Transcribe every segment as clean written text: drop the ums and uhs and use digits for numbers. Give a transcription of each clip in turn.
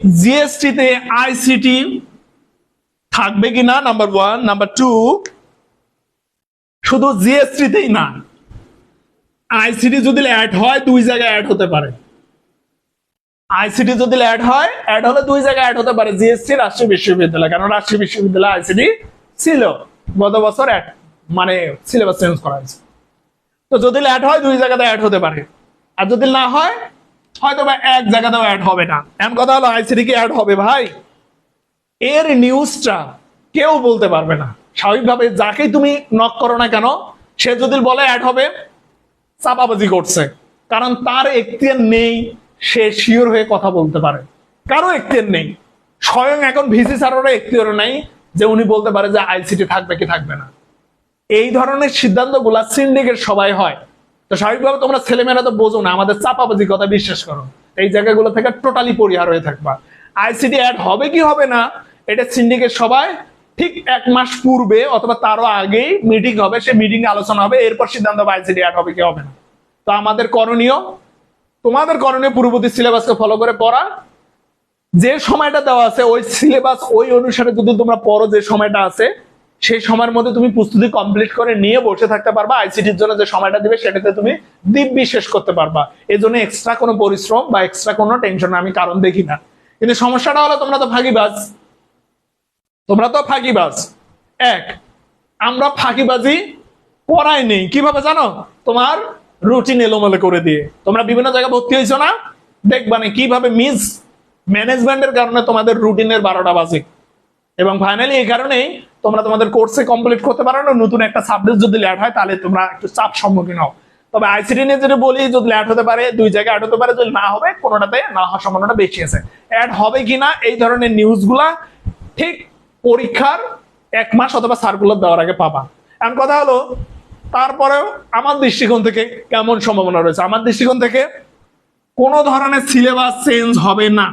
GST তে ICT থাকবে কিনা, নাম্বার 1। নাম্বার 2, শুধু জিএসটি তেই না, আইসিটি যদি অ্যাড হয় দুই জায়গায় অ্যাড হতে পারে। আইসিটি যদি অ্যাড হলে দুই জায়গায় অ্যাড হতে পারে, জিএসটি রাজশাহী বিশ্ববিদ্যালয়, কারণ রাজশাহী বিশ্ববিদ্যালয় আইসিটি ছিল, গত বছর মানে সিলেবাস চেঞ্জ করা হয়েছে। তো যদি অ্যাড হয় দুই জায়গাতে অ্যাড হতে পারে, আর যদি না হয় হয়তো বা এক জায়গাতেও অ্যাড হবে না। এমন কথা হলো আইসিটি কি অ্যাড হবে ভাই, এর নিউজটা কেউ বলতে পারবে না। স্বাভাবিকভাবে যাকেই তুমি নক করো না কেন, সে যদি বলে অ্যাড হবে, চাপাবাজি করছে, কারণ তার এখতিয়ার নেই সে শিওর হয়ে কথা বলতে পারে, কারো এখতিয়ার নেই। স্বয়ং এখন ভিসি স্যারেরও এখতিয়ার নেই যে উনি বলতে পারে যে আইসিটি থাকবে কি থাকবে না। এই ধরনের সিদ্ধান্তগুলা সিন্ডিকেট সবাই হয়। তো স্বাভাবিকভাবে তোমরা ছেলেমেয়েরা তো বোঝো না, আমাদের চাপাবাজি কথা বিশ্বাস করো, এই জায়গাগুলো থেকে টোটালি পরিহার হয়ে থাকবা। আইসিটি অ্যাড হবে কি হবে না, এটা সিন্ডিকেট সবাই ঠিক 1 মাস পূর্বে অথবা তারও আগেই মিটিং হবে, সেই মিটিং আলোচনা হবে, এরপর সিদ্ধান্ত হবে আইসিটি অ্যাড হবে কি হবে না। তো আমাদের করণীয়, তোমাদের করণীয় পূর্ববর্তী সিলেবাসকে ফলো করে পড়া, যে সময়টা দেওয়া আছে ওই সিলেবাস ওই অনুসারে যদি তোমরা পড়ো, যে সময়টা আছে সেই সময়ের মধ্যে তুমি প্রস্তুতি কমপ্লিট করে নিয়ে বসে থাকতে পারবা। আইসিটির জন্য যে সময়টা দিবে সেটাতে তুমি দিব্যি শেষ করতে পারবা। এই জন্য এক্সট্রা কোনো পরিশ্রম বা এক্সট্রা কোনো টেনশন আমি কারণ দেখি না। কিন্তু সমস্যাটা হলো তোমরা তো ফাঁকিবাজ। আমরা ফাঁকিবাজি করাই নেই, কিভাবে জানো, তোমার রুটিন এলোমেলো করে দিয়ে। তোমরা বিভিন্ন জায়গায় ভর্তি হয়েছো না, দেখবা না কিভাবে মিস ম্যানেজমেন্টের কারণে তোমাদের রুটিনের 12টা বাজে, এবং ফাইনালি এই কারণেই তোমরা তোমাদের কোর্সে কমপ্লিট করতে পারো না। নতুন একটা সাবজেক্ট যদি ল্যাড হয় তাহলে তোমরা একটু চাপ সম্মুখীন হও। তবে আইসিটি নিয়ে যেটা বলি, যদি ল্যাড হতে পারে দুই জায়গায় অ্যাড হতে পারে, যদি না হবে কোনোটাতে না হওয়ার সম্ভাবনা বেশি আছে। অ্যাড হবে কিনা এই ধরনের নিউজগুলা ঠিক পরীক্ষার 1 মাস অথবা সার্কুলার দেওয়ার আগে পাবা। এমন কথা হলো, তারপরেও আমার দৃষ্টিকোণ থেকে কেমন সম্ভাবনা রয়েছে, আমার দৃষ্টিকোণ থেকে কোনো ধরনের সিলেবাস চেঞ্জ হবে না।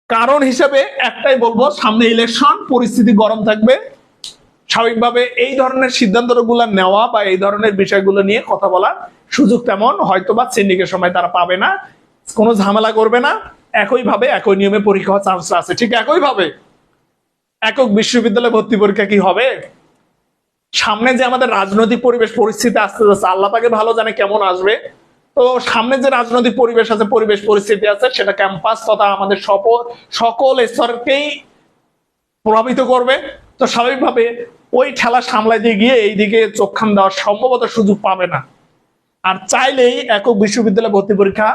কারণ হিসেবে একটাই বলবো, সামনে ইলেকশন, পরিস্থিতি গরম থাকবে, স্বাভাবিকভাবে এই ধরনের সিদ্ধান্তগুলো নেওয়া বা এই ধরনের বিষয়গুলো নিয়ে কথা বলার সুযোগ তেমন হয়তোবা সিন্ডিকের সময় তারা পাবে না, কোনো ঝামেলা করবে না। একইভাবে একই নিয়মে পরীক্ষা হওয়ার চান্স আছে। ঠিক একইভাবে একক বিশ্ববিদ্যালয়ে ভর্তি পরীক্ষা কি হবে, সামনে যে আমাদের রাজনৈতিক পরিবেশ পরিস্থিতি আসতে যাচ্ছে, আল্লাহ পাকে ভালো জানে কেমন আসবে। তো সামনে যে রাজনৈতিক পরিবেশ আছে, পরিবেশ পরিস্থিতি আছে, সেটা ক্যাম্পাস তথা আমাদের সকল স্তরকেই প্রভাবিত করবে। তো স্বাভাবিকভাবে ওই ঠেলা সামলাইতে গিয়ে এইদিকে চোখখান দেওয়ার সম্ভবত সুযোগ পাবে না। আর চাইলেই একক বিশ্ববিদ্যালয়ে ভর্তি পরীক্ষা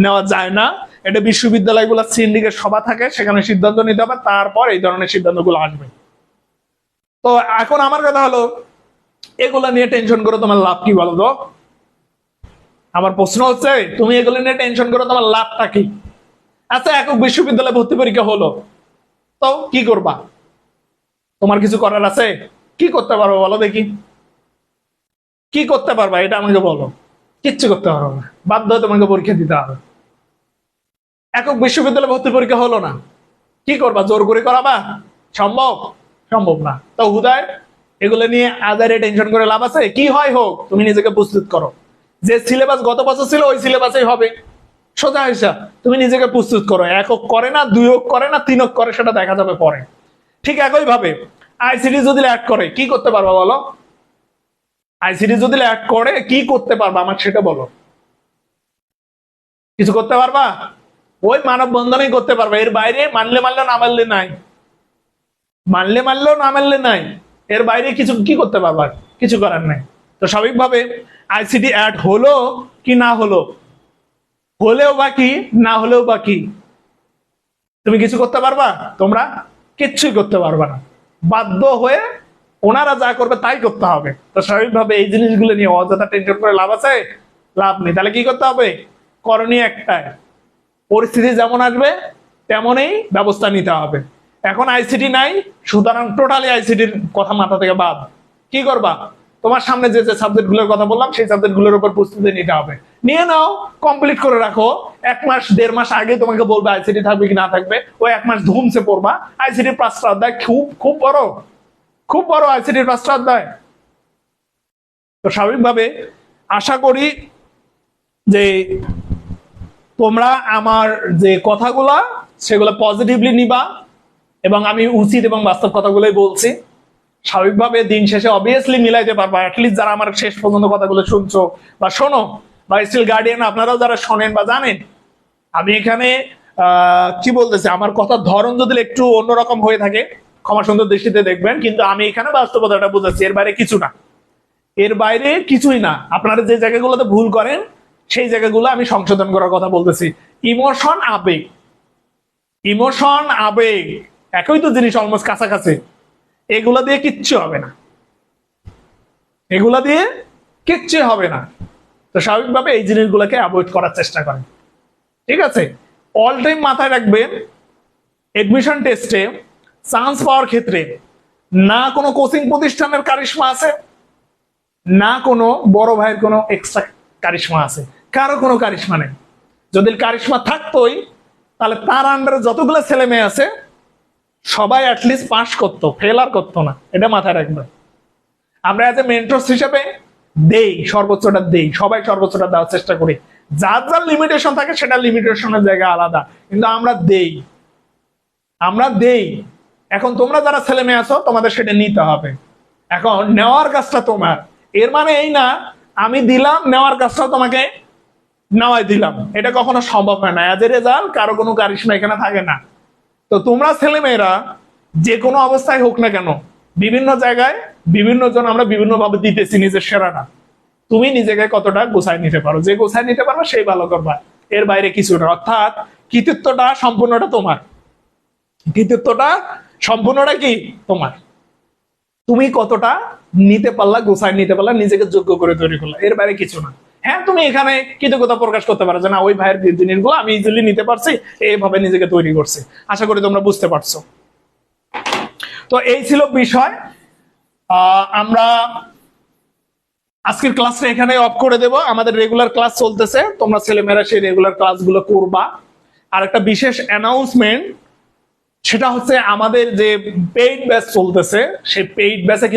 নেওয়া যায় না, এটা বিশ্ববিদ্যালয়গুলো সিন্ডিকেট সভা থাকে, সেখানে সিদ্ধান্ত নিতে হবে, তারপর এই ধরনের সিদ্ধান্তগুলো আসবে। তো এখন আমার কথা হলো, এগুলা নিয়ে টেনশন করে তোমার লাভ কি বলো তো? আমার প্রশ্ন হচ্ছে, তুমি এগুলো নিয়ে টেনশন করে তোমার লাভটা কি? আচ্ছা, একক বিশ্ববিদ্যালয়ে ভর্তি পরীক্ষা হলো, তো কি করবা? তোমার কিছু করার আছে? কি করতে পারবো বলো দেখি, কি করতে পারবা এটা আমাকে বলো। কিচ্ছু করতে পারবো না, বাধ্য হয়ে তোমাকে পরীক্ষা দিতে হবে। একক বিশ্ববিদ্যালয়ে ভর্তি পরীক্ষা হলো না, কি করবা? জোর করে করাবা? সম্ভব না। তো হুদায় এগুলো নিয়ে আদারে টেনশন করে লাভ আছে? কি হয় হোক, তুমি নিজেকে প্রস্তুত করো। যে সিলেবাস গত বছর ছিল ওই সিলেবাসেই হবে, সোজা হিসাব। তুমি নিজেকে প্রস্তুত করো, একক করে না, 2 করে না, 3 করে, সেটা দেখা যাবে পরে। ঠিক একই ভাবে আইসিটি যদি অ্যাড করে কি করতে পারবা বলো? আইসিটি যদি অ্যাড করে কি করতে পারবা আমাকে সেটা বলো। কিছু করতে পারবা? ওই মানববন্ধনই করতে পারবা, এর বাইরে মানলে না মানলে নাই, এর বাইরে কিছু কি করতে পারবা? কিছু করার নাই। তো স্বাভাবিকভাবে আইসিটি অ্যাড হলো কি না হলো, হলেও বাকি না হলেও বাকি, তুমি কিছু করতে পারবা? তোমরা কিচ্ছুই করতে পারবা না, বাধ্য হয়ে ওনারা যা করবে তাই করতে হবে। তো স্বাভাবিকভাবে এই জিনিসগুলো নিয়ে অযথা টেনশন করে লাভ আছে? লাভ নেই। তাহলে কি করতে হবে? করণীয় একটাই, পরিস্থিতি যেমন আসবে তেমনই ব্যবস্থা নিতে হবে। এখন আইসিটি নাই, সুতরাং টোটালি আইসিটির কথা মাথা থেকে বাদ। কি করবা? তোমার সামনে যে সাবজেক্ট গুলোর কথা বললাম সেই সাবজেক্ট গুলোর উপর প্রস্তুতি নিতে হবে, নিয়ে নাও, কমপ্লিট করে রাখো। 1 মাস 1.5 মাস আগে তোমাকে বলবে আইসিটি থাকবে কি না থাকবে, ওই 1 মাস ধুমসে পড়বা। আইসিটির 5টা অধ্যায় খুব বড় আইসিটির 5টা অধ্যায়। তো স্বাভাবিকভাবে আশা করি যে তোমরা আমার যে কথাগুলা সেগুলো পজিটিভলি নিবা, এবং আমি উচিত এবং বাস্তব কথাগুলোই বলছি। স্বাভাবিকভাবে দিন শেষে অবভিয়াসলি মিলাইতে পারবা, অ্যাটলিস্ট যারা আমার শেষ পর্যন্ত কথাগুলো শুনছো বা শোনো, বা স্টিল গার্ডিয়ান আপনারাও যারা শোনেন বা জানেন, আমি এখানে কি বলতেছি, আমার কথার ধরন যদি একটু অন্যরকম হয়ে থাকে ক্ষমা সুন্দর দৃষ্টিতে দেখবেন, কিন্তু আমি এখানে বাস্তবতাটা বুঝাচ্ছি, এর বাইরে কিছু না, এর বাইরে কিছুই না। আপনারা যে জায়গাগুলোতে ভুল করেন সেই জায়গাগুলো আমি সংশোধন করার কথা বলতেছি। ইমোশন আবেগ, ইমোশন আবেগ একই তো জিনিস, অলমোস্ট কাছাকাছি। এগুলা দিয়ে কিচ্ছু হবে না, এগুলা দিয়ে কিচ্ছু হবে না। তো স্বাভাবিকভাবে এই জিনিসগুলোকে অ্যাভয়েড করার চেষ্টা করেন, ঠিক আছে? অল টাইম মাথায় রাখবেন, এডমিশন টেস্টে চান্স পাওয়ার ক্ষেত্রে না কোনো কোচিং প্রতিষ্ঠানের কারিশমা আছে, না কোনো বড় ভাইয়ের কোনো এক্সট্রা কারিশমা আছে, কারো কোনো কারিশমা নেই। যদি কারিশমা থাকতোই তাহলে তার আন্ডারে যতগুলো ছেলে মেয়ে আছে সবাই অ্যাটলিস্ট পাস করতো, ফেল আর করতো না। এটা মাথায় রাখবেন। আমরা এজ এ মেন্টরস হিসেবে দেই, সর্বোচ্চটা দেই, সবাই সর্বোচ্চটা দেওয়ার চেষ্টা করি। যার যার লিমিটেশন থাকে সেটা লিমিটেশনের জায়গা আলাদা, কিন্তু আমরা দেই, আমরা দেই। এখন তোমরা যারা ছেলে মেয়ে আছো তোমাদের সেটা নিতে হবে। এখন নেওয়ার কাজটা তোমার, এর মানে এই না আমি দিলাম, নেওয়ার কাজটা তোমাকে নেওয়াই দিলাম, এটা কখনো সম্ভব হয় না। এজ এ রেজাল্ট কারো কোনো কারিশমা এখানে থাকে না। তো তোমরা ছেলে মেয়েরা যে কোনো অবস্থায় হোক না কেন, বিভিন্ন জায়গায় বিভিন্ন জন আমরা বিভিন্ন ভাবে দিতেছি নিজের সেরাটা। তুমি নিজেকে কতটা গোছায় নিতে পারো, যে গোছায় নিতে পারবে সেই ভালো করবা, এর বাইরে কিছু না। অর্থাৎ কৃতিত্বটা সম্পূর্ণটা তোমার, কৃতিত্বটা সম্পূর্ণটা কি তোমার। তুমি কতটা নিতে পারলা, গোছায় নিতে পারলা, নিজেকে যোগ্য করে তৈরি করলা, এর বাইরে কিছু না। হ্যাঁ, তুমি এখানে কৃতজ্ঞতা প্রকাশ করতে পারো যে না, ওই ভাইয়ের জিনিসগুলো আমি ইজিলি নিতে পারছি, এইভাবে নিজেকে তৈরি করছি। আশা করি তোমরা বুঝতে পারছো। তো এই ছিল বিষয়। আমরা আজকের ক্লাসটা এখানে অফ করে দেব। আমাদের রেগুলার ক্লাস চলতেছে, তোমরা ছেলেমেয়েরা সেই রেগুলার ক্লাসগুলো করবা। আর একটা বিশেষ অ্যানাউন্সমেন্ট, সেটা হচ্ছে আমাদের যে পেইড ব্যাচ চলতেছে, সেই পেইড ব্যাচে